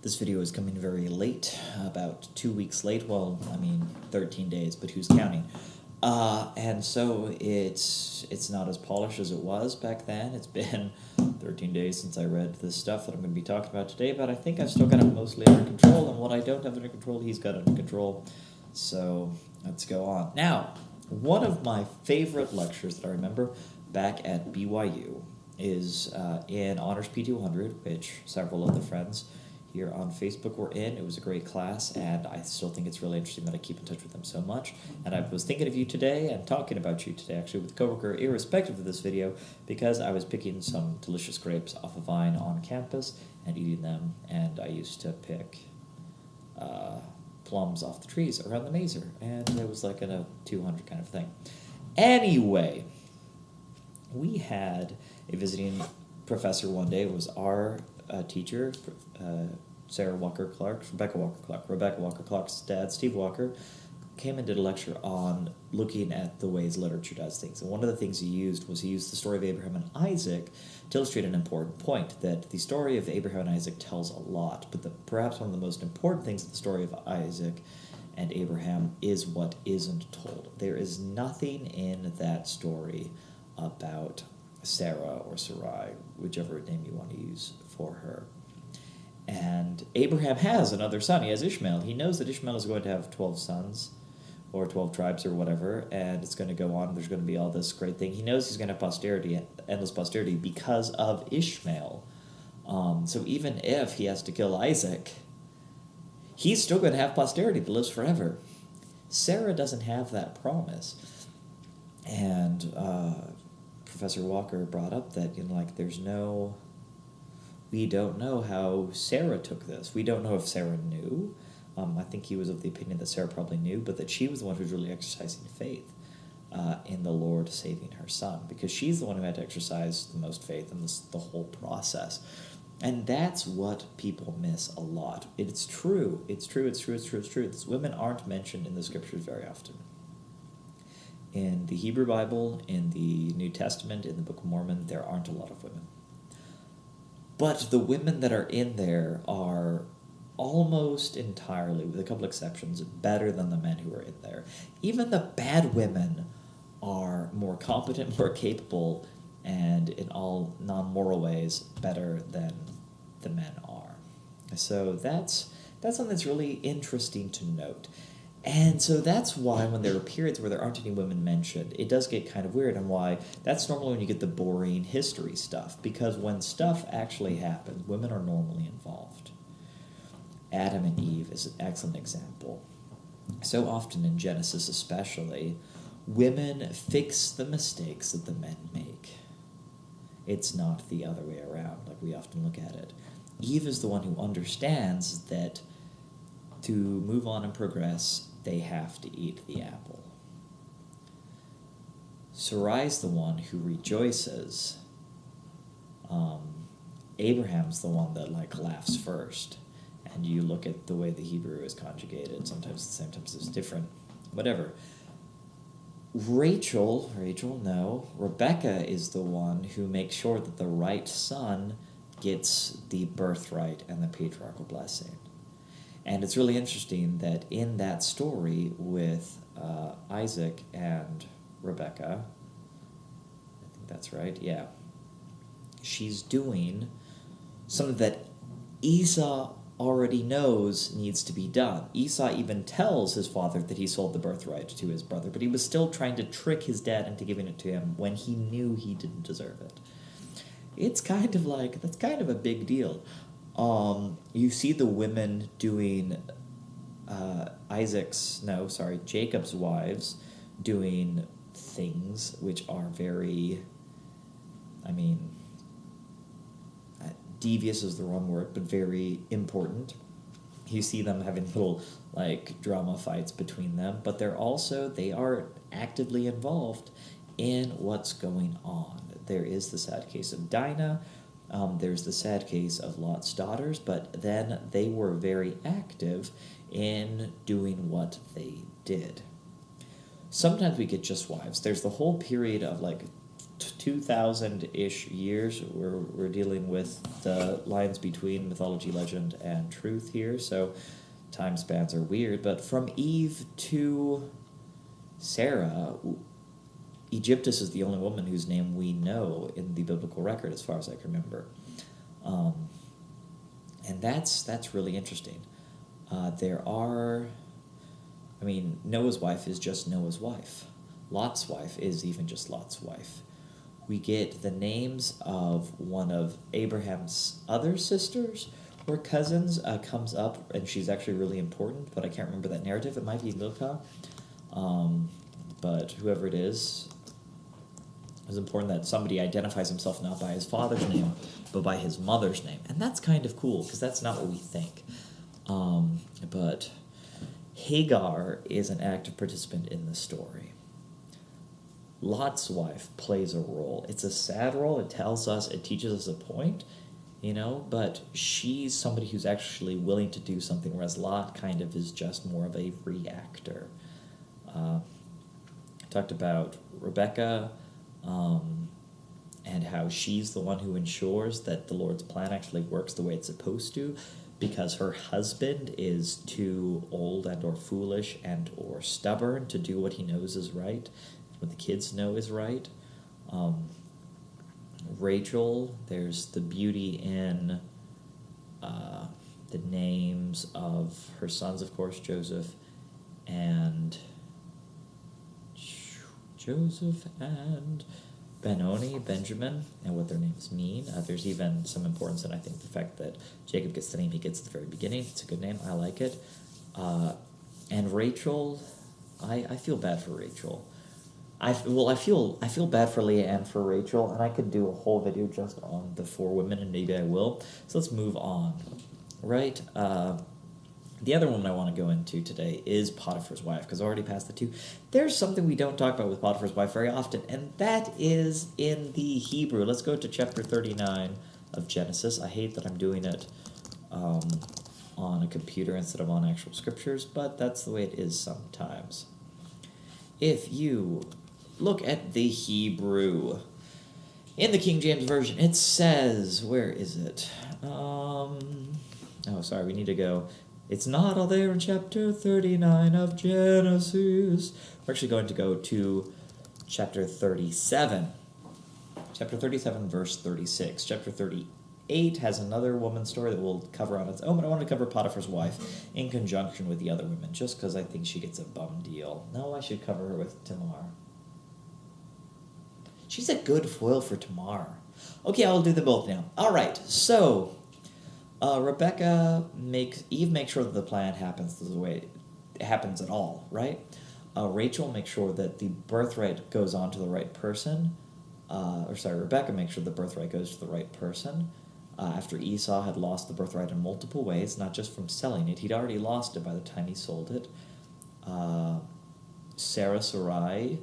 This video is coming very late, about 2 weeks late. Well, 13 days, but who's counting? And so it's not as polished as it was back then. It's been 13 days since I read this stuff that I'm going to be talking about today, but I think I've still got it mostly under control, and what I don't have under control, he's got under control. So let's go on. Now, one of my favorite lectures that I remember back at BYU is in Honors P200, which several of the friends here on Facebook were in. It was a great class, and I still think it's really interesting that I keep in touch with them so much. And I was thinking of you today and talking about you today, actually, with a coworker, irrespective of this video, because I was picking some delicious grapes off a vine on campus and eating them, and I used to pick plums off the trees around the mazer, and it was like in a 200 kind of thing. Anyway, we had a visiting professor one day. It was our teacher, Rebecca Walker Clark's dad, Steve Walker, came and did a lecture on looking at the ways literature does things. And one of the things he used the story of Abraham and Isaac to illustrate an important point, that the story of Abraham and Isaac tells a lot, but perhaps one of the most important things of the story of Isaac and Abraham is what isn't told. There is nothing in that story about Sarah or Sarai, whichever name you want to use for her. And Abraham has another son. He has Ishmael. He knows that Ishmael is going to have 12 sons, or 12 tribes or whatever, and it's going to go on. There's going to be all this great thing. He knows he's going to have posterity, endless posterity, because of Ishmael. So even if he has to kill Isaac, he's still going to have posterity that lives forever. Sarah doesn't have that promise. And Professor Walker brought up that, we don't know how Sarah took this. We don't know if Sarah knew. I think he was of the opinion that Sarah probably knew, but that she was the one who was really exercising faith in the Lord saving her son, because she's the one who had to exercise the most faith in the whole process. And that's what people miss a lot. It's true. These women aren't mentioned in the scriptures very often. In the Hebrew Bible, in the New Testament, in the Book of Mormon, there aren't a lot of women. But the women that are in there are almost entirely, with a couple exceptions, better than the men who are in there. Even the bad women are more competent, more capable, and in all non-moral ways, better than the men are. So that's something that's really interesting to note. And so that's why when there are periods where there aren't any women mentioned, it does get kind of weird, and why that's normally when you get the boring history stuff, because when stuff actually happens, women are normally involved. Adam and Eve is an excellent example. So often in Genesis especially, women fix the mistakes that the men make. It's not the other way around, like we often look at it. Eve is the one who understands that to move on and progress, they have to eat the apple. Sarai's the one who rejoices. Abraham's the one that laughs first. And you look at the way the Hebrew is conjugated, sometimes the same, sometimes it's different, whatever. Rebecca is the one who makes sure that the right son gets the birthright and the patriarchal blessing. And it's really interesting that in that story with Isaac and Rebecca, I think that's right, yeah, she's doing something that Esau already knows needs to be done. Esau even tells his father that he sold the birthright to his brother, but he was still trying to trick his dad into giving it to him when he knew he didn't deserve it. It's kind of that's kind of a big deal. You see the women doing Jacob's wives doing things which are very, devious is the wrong word, but very important. You see them having little, drama fights between them, but they are actively involved in what's going on. There is the sad case of Dinah, there's the sad case of Lot's daughters, but then they were very active in doing what they did. Sometimes we get just wives. There's the whole period of 2,000-ish years. We're dealing with the lines between mythology, legend, and truth here, so time spans are weird. But from Eve to Sarah, Egyptus is the only woman whose name we know in the biblical record, as far as I can remember. And that's really interesting. Noah's wife is just Noah's wife. Lot's wife is even just Lot's wife. We get the names of one of Abraham's other sisters or cousins comes up, and she's actually really important, but I can't remember that narrative. It might be Milcah. But whoever it is important that somebody identifies himself not by his father's name, but by his mother's name. And that's kind of cool, because that's not what we think. But Hagar is an active participant in the story. Lot's wife plays a role. It's a sad role. It teaches us a point, but she's somebody who's actually willing to do something, whereas Lot kind of is just more of a reactor. I talked about Rebecca, and how she's the one who ensures that the Lord's plan actually works the way it's supposed to, because her husband is too old and or foolish and or stubborn to do what he knows is right, what the kids know is right. Rachel, there's the beauty in the names of her sons, of course, Joseph and Benjamin, and what their names mean. There's even some importance in, I think, the fact that Jacob gets the name he gets at the very beginning. It's a good name. I like it. And Rachel, I feel bad for Rachel. I feel bad for Leah and for Rachel, and I could do a whole video just on the four women, and maybe I will. So let's move on. Right? The other one I want to go into today is Potiphar's wife, because I already passed the two. There's something we don't talk about with Potiphar's wife very often, and that is in the Hebrew. Let's go to chapter 39 of Genesis. I hate that I'm doing it on a computer instead of on actual scriptures, but that's the way it is sometimes. If you look at the Hebrew, in the King James Version, it says, where is it? We need to go. It's not all there in chapter 39 of Genesis. We're actually going to go to chapter 37. Chapter 37, verse 36. Chapter 38 has another woman's story that we'll cover on its own, but I want to cover Potiphar's wife in conjunction with the other women, just because I think she gets a bum deal. No, I should cover her with Tamar. She's a good foil for Tamar. Okay, I'll do them both now. All right, so Eve makes sure that the plan happens the way it happens at all, right? Rachel makes sure that the birthright goes on to the right person. Rebecca makes sure the birthright goes to the right person. After Esau had lost the birthright in multiple ways, not just from selling it. He'd already lost it by the time he sold it. Sarai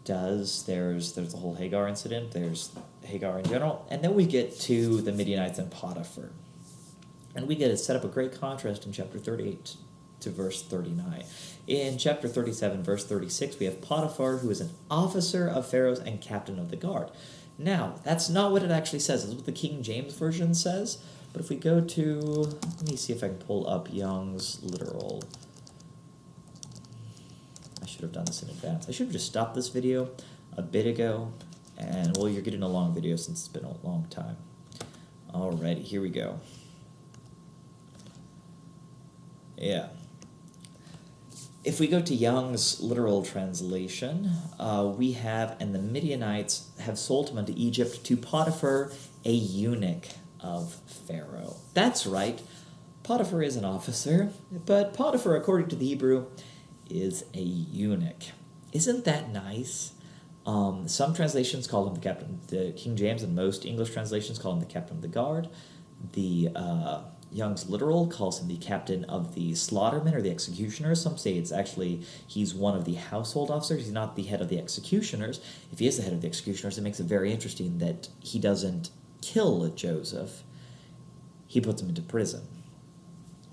there's the whole Hagar incident, there's Hagar in general, and then we get to the Midianites and Potiphar. And we get to set up a great contrast in chapter 38 to verse 39. In chapter 37, verse 36, we have Potiphar, who is an officer of Pharaoh's and captain of the guard. Now, that's not what it actually says. That's what the King James Version says. But if we go to, let me see if I can pull up Young's literal. I should have done this in advance. I should have just stopped this video a bit ago. And, well, you're getting a long video since it's been a long time. Alrighty, here we go. Yeah. If we go to Young's literal translation, we have, and the Midianites have sold him unto Egypt to Potiphar, a eunuch of Pharaoh. That's right. Potiphar is an officer, but Potiphar, according to the Hebrew, is a eunuch. Isn't that nice? Some translations call him the captain, the King James, and most English translations call him the captain of the guard. The Young's literal calls him the captain of the slaughtermen or the executioners. Some say it's actually he's one of the household officers. He's not the head of the executioners. If he is the head of the executioners, it makes it very interesting that he doesn't kill Joseph. He puts him into prison.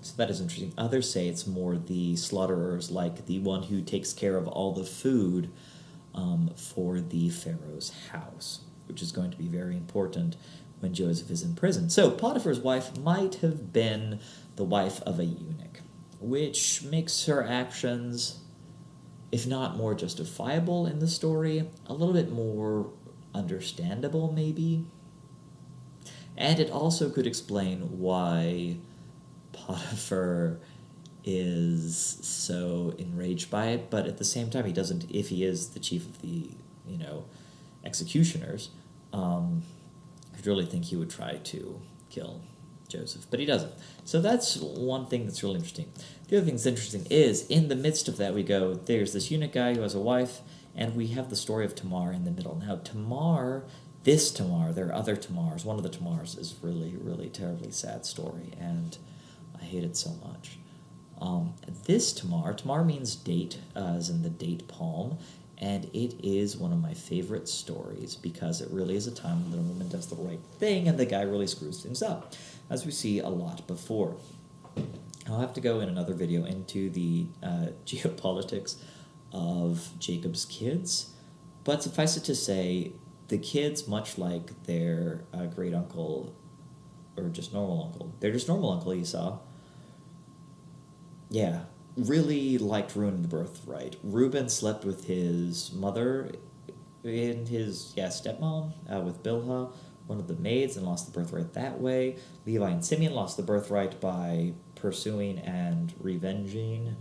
So that is interesting. Others say it's more the slaughterers, like the one who takes care of all the food for the Pharaoh's house, which is going to be very important when Joseph is in prison. So Potiphar's wife might have been the wife of a eunuch, which makes her actions, if not more justifiable in the story, a little bit more understandable, maybe. And it also could explain why Potiphar is so enraged by it, but at the same time, he doesn't, if he is the chief of the, executioners, I'd really think he would try to kill Joseph, but he doesn't. So that's one thing that's really interesting. The other thing that's interesting is, in the midst of that, there's this eunuch guy who has a wife, and we have the story of Tamar in the middle. Now, this Tamar, there are other Tamars. One of the Tamars is really, really terribly sad story, and I hate it so much. This Tamar means date, as in the date palm, and it is one of my favorite stories because it really is a time when the woman does the right thing and the guy really screws things up, as we see a lot before. I'll have to go in another video into the geopolitics of Jacob's kids, but suffice it to say, the kids, much like their great uncle, or just normal uncle, Esau, really liked ruining the birthright. Reuben slept with his mother and his stepmom, with Bilhah, one of the maids, and lost the birthright that way. Levi and Simeon lost the birthright by pursuing and avenging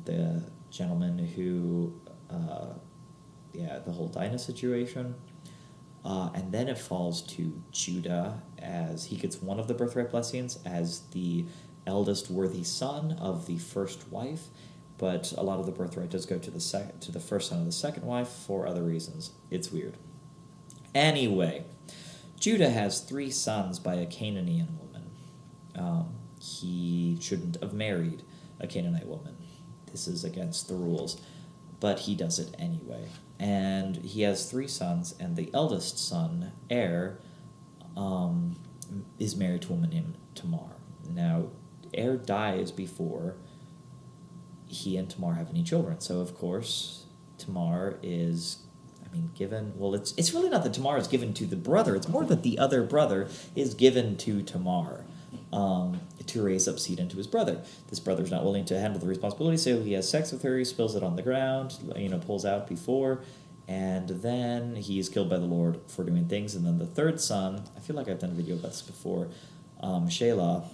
the gentleman who, the whole Dinah situation. And then it falls to Judah, as he gets one of the birthright blessings as the eldest worthy son of the first wife, but a lot of the birthright does go to the first son of the second wife for other reasons. It's weird. Anyway, Judah has 3 sons by a Canaanite woman. He shouldn't have married a Canaanite woman. This is against the rules, but he does it anyway. And he has 3 sons, and the eldest son, is married to a woman named Tamar. Now, dies before he and Tamar have any children. So, of course, Tamar is, given... Well, it's really not that Tamar is given to the brother. It's more that the other brother is given to Tamar to raise up seed unto his brother. This brother's not willing to handle the responsibility, so he has sex with her, he spills it on the ground, pulls out before, and then he is killed by the Lord for doing things. And then the third son, I feel like I've done a video about this before, Shelah,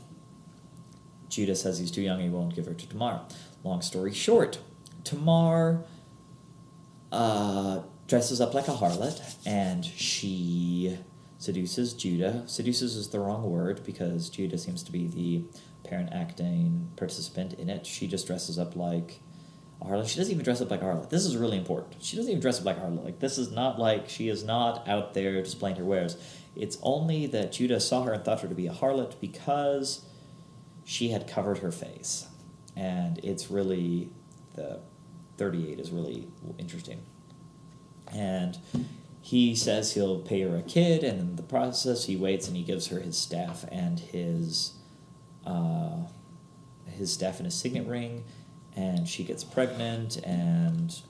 Judah says he's too young, he won't give her to Tamar. Long story short, Tamar dresses up like a harlot, and she seduces Judah. Seduces is the wrong word, because Judah seems to be the parent acting participant in it. She just dresses up like a harlot. She doesn't even dress up like a harlot. This is really important. She doesn't even dress up like a harlot. Like, this is not like she is not out there displaying her wares. It's only that Judah saw her and thought her to be a harlot because she had covered her face. And it's really, the 38 is really interesting. And he says he'll pay her a kid, and in the process he waits and he gives her his staff and his staff and his signet ring, and she gets pregnant, and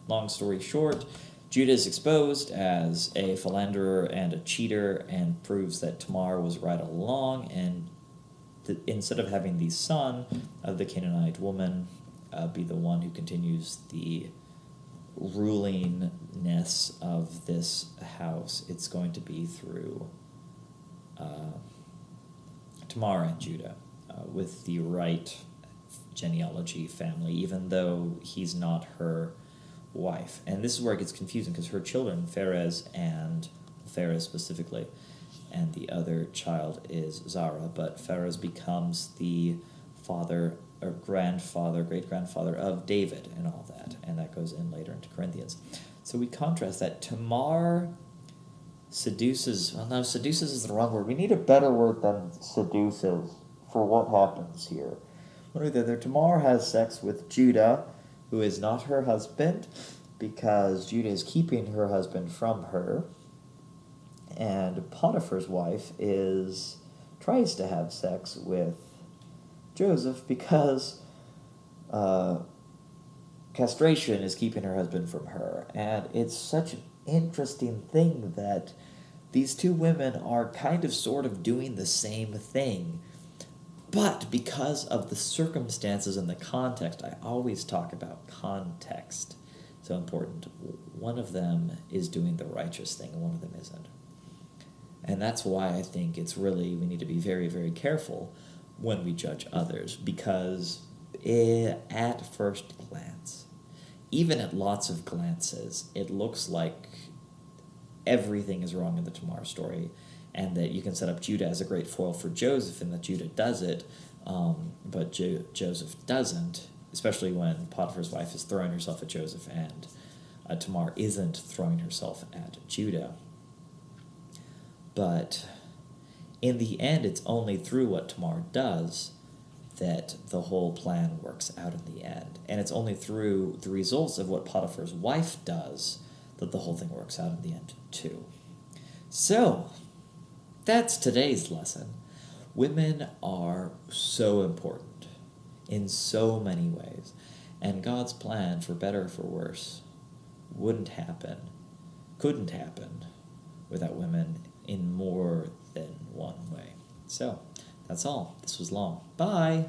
long story short, Judah is exposed as a philanderer and a cheater, and proves that Tamar was right all along, and instead of having the son of the Canaanite woman be the one who continues the rulingness of this house, it's going to be through Tamar and Judah, with the right genealogy family, even though he's not her wife. And this is where it gets confusing, because her children, Pharez specifically, and the other child is Zara, but Pharez becomes the father or great-grandfather of David and all that, and that goes in later into Corinthians. So we contrast that. Tamar seduces is the wrong word. We need a better word than seduces for what happens here. Tamar has sex with Judah, who is not her husband, because Judah is keeping her husband from her, and Potiphar's wife tries to have sex with Joseph because castration is keeping her husband from her. And it's such an interesting thing that these two women are kind of sort of doing the same thing. But because of the circumstances and the context, I always talk about context. So important. One of them is doing the righteous thing and one of them isn't. And that's why I think it's really, we need to be very, very careful when we judge others, because at first glance, even at lots of glances, it looks like everything is wrong in the Tamar story, and that you can set up Judah as a great foil for Joseph, and that Judah does it, but Joseph doesn't, especially when Potiphar's wife is throwing herself at Joseph and Tamar isn't throwing herself at Judah. But in the end, it's only through what Tamar does that the whole plan works out in the end. And it's only through the results of what Potiphar's wife does that the whole thing works out in the end, too. So, that's today's lesson. Women are so important in so many ways. And God's plan, for better or for worse, couldn't happen without women in more than one way. So, that's all. This was long. Bye!